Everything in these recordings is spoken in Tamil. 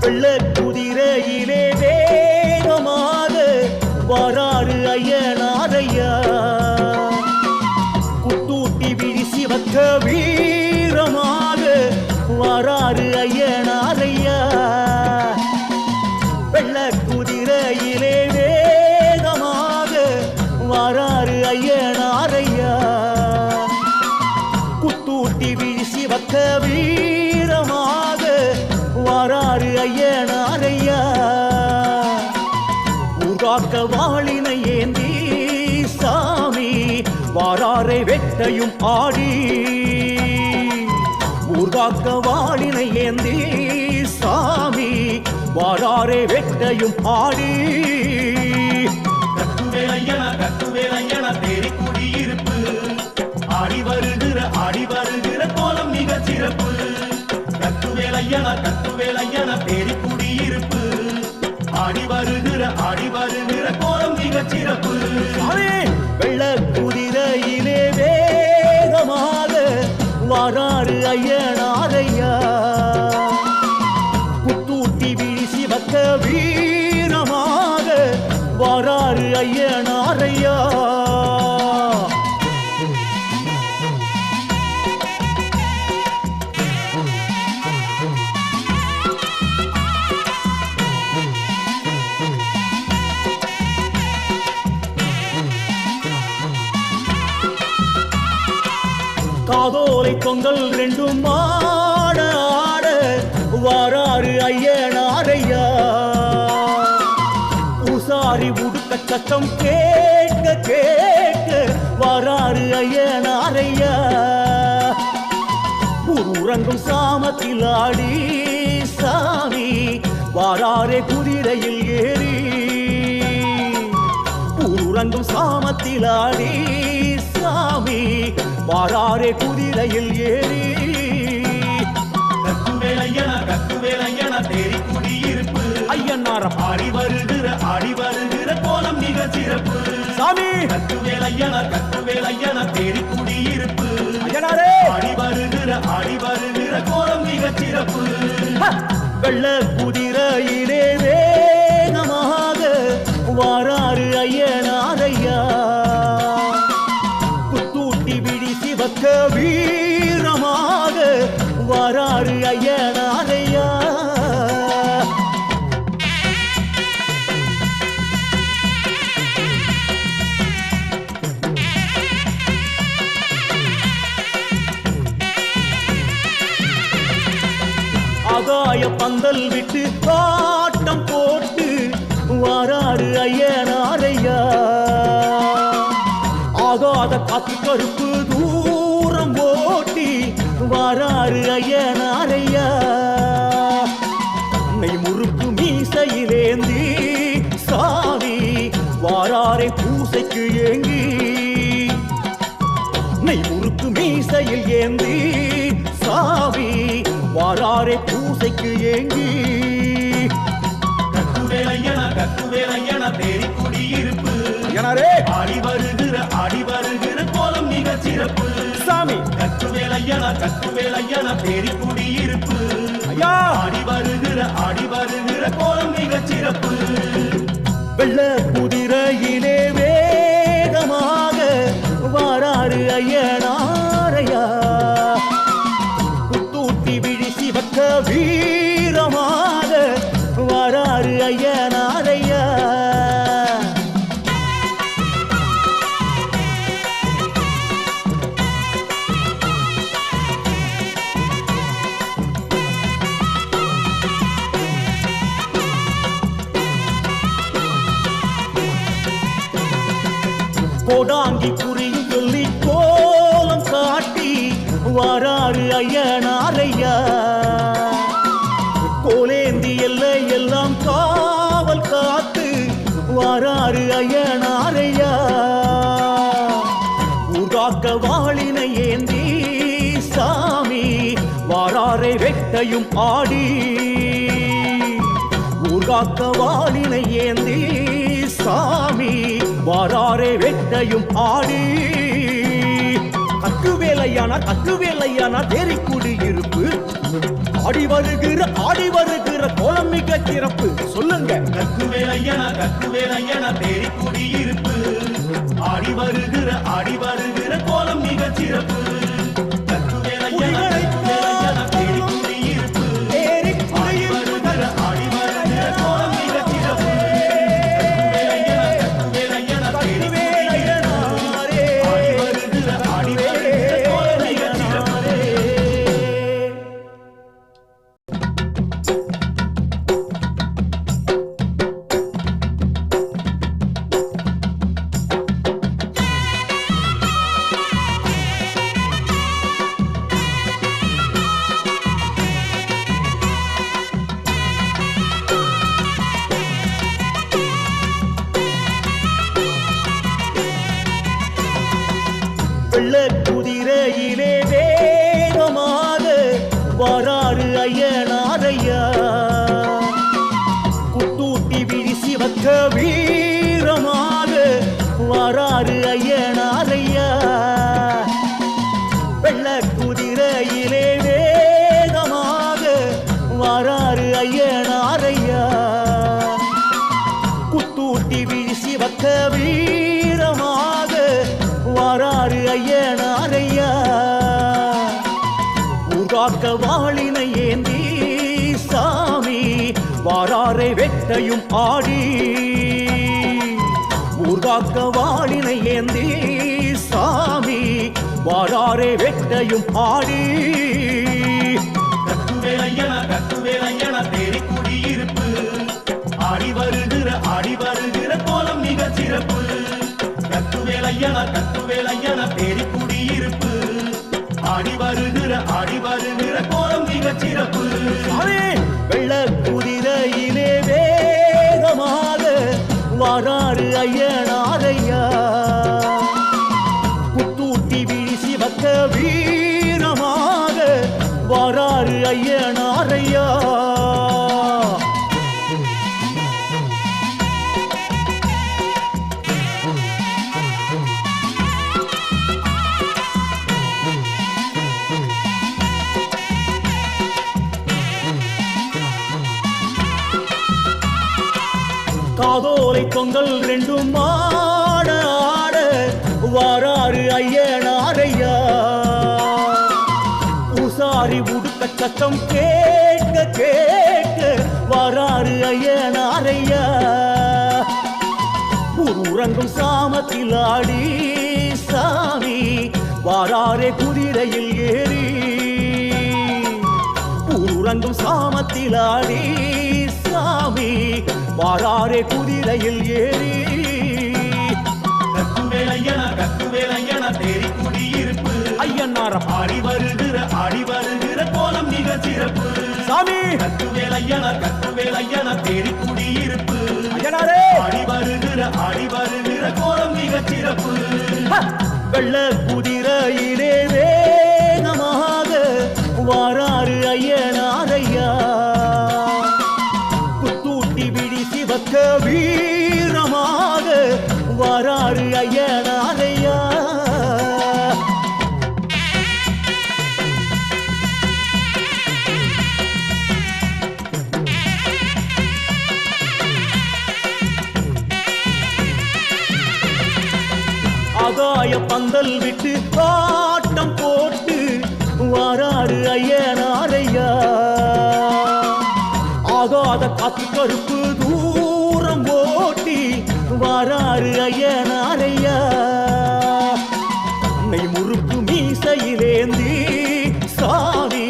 வெள்ள குதிரையிலே வேகமாக வராறு ஐயனாரையா குத்தூட்டி விழிசி வக்க வீரமாக வராறு ஐயனாரையா வெள்ள குதிரையிலே வேகமாக வராறு ஐயனாரையா குத்தூட்டி விழிசி வக்க வீரமாக வராறு ஐயனாரையா ஊர்காக்க வாளினை ஏந்தி சாமி வாராரை வெட்டையும் ஆடி ஊர்காக்க வாளினை ஏந்தி சாமி வாராரை வெட்டையும் ஆடி கத்துவேலையன தேடி குடியிருப்பு ஆடி வருகிற கோலம் மிக சிறப்பு கத்துவேலையன தேடி குடியிருப்பு ஆடி வருகிற கோலம் மிக சிறப்பு வெள்ள குதிரையிலே வேகமாக வராறு ஐயனாரையா குத்தூட்டி விழிசி வக்க வீரமாக வராறு ஐயனாரையா காதோலை பொங்கல் ரெண்டும் ஆட ஆட வராறு ஐயனாரையா பூசாரி உடுக்க சத்தம் கேட்க கேட்க வராறு ஐயனாரையா உறங்கும் சாமத்தில் ஆடி சாமி வாராரே குதிரையில் ஏறி உறங்கும் சாமத்தில் ஆடி சாமி வாராரே குதிரையில் ஏறி கத்துவேலையன தேடி குடியிருப்பு ஐயனாரம் ஆடி வருகிற கோலம் மிக சிறப்பு சாமி கத்துவேலையன தேடி குடியிருப்பு ஐயனாரே ஆடி வருகிற கோலம் மிக சிறப்பு வெள்ள குதிரையிலே வேகமாக வாராறு ஐயனாரையா குத்தூட்டி விழிசி வக்க வீரமாக வராறு ஐயனாரையா ஆகாய பந்தல் விட்டு ஆட்டம் போட்டு வராறு ஐயனாரையா ஆகாத காத்து கருப்பு தூரம் ஓட்டி வராறு ஐயனாரையா அன்னை முறுக்கு மீசையிலேந்தி சாமி வாராரை பூசைக்கு ஏங்கி அன்னை முறுக்கு மீசையில் ஏந்தி சாமி வாராரை பூசைக்கு ஏங்கி கத்துவேலையன தேடி குடியிருப்பு ஐயனாரே ஆடி வருகிற கோலம் மிக சிறப்பு சாமி கத்துவேலையன தேடி குடியிருப்பு ஐயா ஆடி வருகிற கோலம் மிக சிறப்பு வெள்ள குதிரையிலே வேகமாக வராறு ஐயனாரையா குத்தூட்டி விழிசி வக்க வீரமாக வராறு ஐயனாரையா கோடாங்கி குறியும் சொல்லி கோலம் காட்டி வராறு ஐயனாரையா கோலேந்தி எல்லை எல்லாம் காவல் காத்து வராறு ஐயனாரையா ஊர்காக்க வாளினை ஏந்தி சாமி வாராரை வெட்டையும் ஆடி ஊர்காக்க வாளினை ஏந்தி சாமி வாராரே வெட்டையும் ஆடி கத்துவேலையான தேரி குடியிருப்பு ஆடி வருகிற கோலம் மிக சிறப்பு. சொல்லுங்க. கக்குவேலையன தேடி குடியிருப்பு. ஆடி வருகிற கோலம் மிக சிறப்பு. கக்குவேலையன தேடி குடியிருப்பு. ஆடி வருகிற கோலம் மிக சிறப்பு. கக்குவேலையன தேடி குடியிருப்பு. ஆடி வருகிற கோலம் மிக சிறப்பு. வெள்ள குதிரையிலே வேகமாக வராறு ஐயனாரையா. குத்தூட்டி விழிசி வக்க வீரமாக வராறு ஐயனாரையா. வெள்ள குதிரையிலே வேகமாக வராறு ஐயனாரையா. குத்தூட்டி விழிசி வக்க வீரமாக வராறு ஐயனாரையா. ஊர்காக்க வாளினை ஏந்தி சாமி வாராரை வெட்டையும் ஆடி. ஊர்காக்க வாளினை ஏந்தி சாமி வாராரை வெட்டையும் ஆடி. கக்குவேலையன தேடி குடியிருப்பு. ஆடி வருகிற கோலம் மிக சிறப்பு. கக்குவேலையன தேடி குடியிருப்பு. ஆடி வருகிற கோலம் மிக சிறப்பு. வெள்ள குதிரையிலே வேகமாக வராறு ஐயனாரையா. குத்தூட்டி விழிசி வக்க வீரமாக வராறு ஐயனாரையா. காதோலை பொங்கல் ரெண்டும் ஆட ஆட வராறு ஐயனாரையா. பூசாரி உடுக்க சத்தம் கேட்க கேட்க வராறு ஐயனாரையா. உறங்கும் சாமத்தில் ஆடி சாமி வாராரே குதிரையில் ஏறி. உறங்கும் சாமத்தில் ஆடி சாமி வாராரே குதிரையில் ஏறி. கக்குவேலையன தேடி குடியிருப்பு. ஐயனாரம் ஆடி வருகிற கோலம் மிக சிறப்பு. சாமி கக்குவேலையன தேடி குடியிருப்பு. ஐயனாரே ஆடி வருகிற கோலம் மிக சிறப்பு. வெள்ள குதிரையிலே வேகமாக வாராறு ஐயனாரையா. குத்தூட்டி விழிசி வக்க வீரமாக வராறு ஐயனாரையா. ஆகாய பந்தல் விட்டு ஆட்டம் போட்டு வராறு ஐயனாரையா. ஆகாத காத்து கருப்பு தூரம் ஓட்டி வராறு ஐயனாரையா. அன்னை முறுக்கு மீசையிலேந்தி சாமி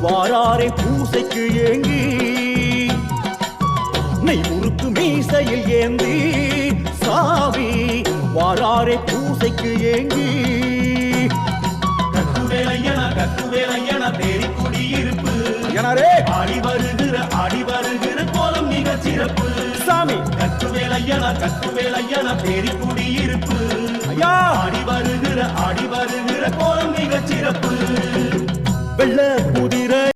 வாராரை பூசைக்கு ஏங்கி. நெய் முறுக்கு மீசையில் ஏந்தி சாமி வாராரை பூசைக்கு ஏங்கி. கக்குவேலையன தேடி குடியிருப்பு. ஐயனாரே ஆடி வருகிற கோலம் மிக சிறப்பு. சாமி கக்குவேலையன தேடி குடியிருப்பு. ஐயா ஆடி வருகிற கோலம்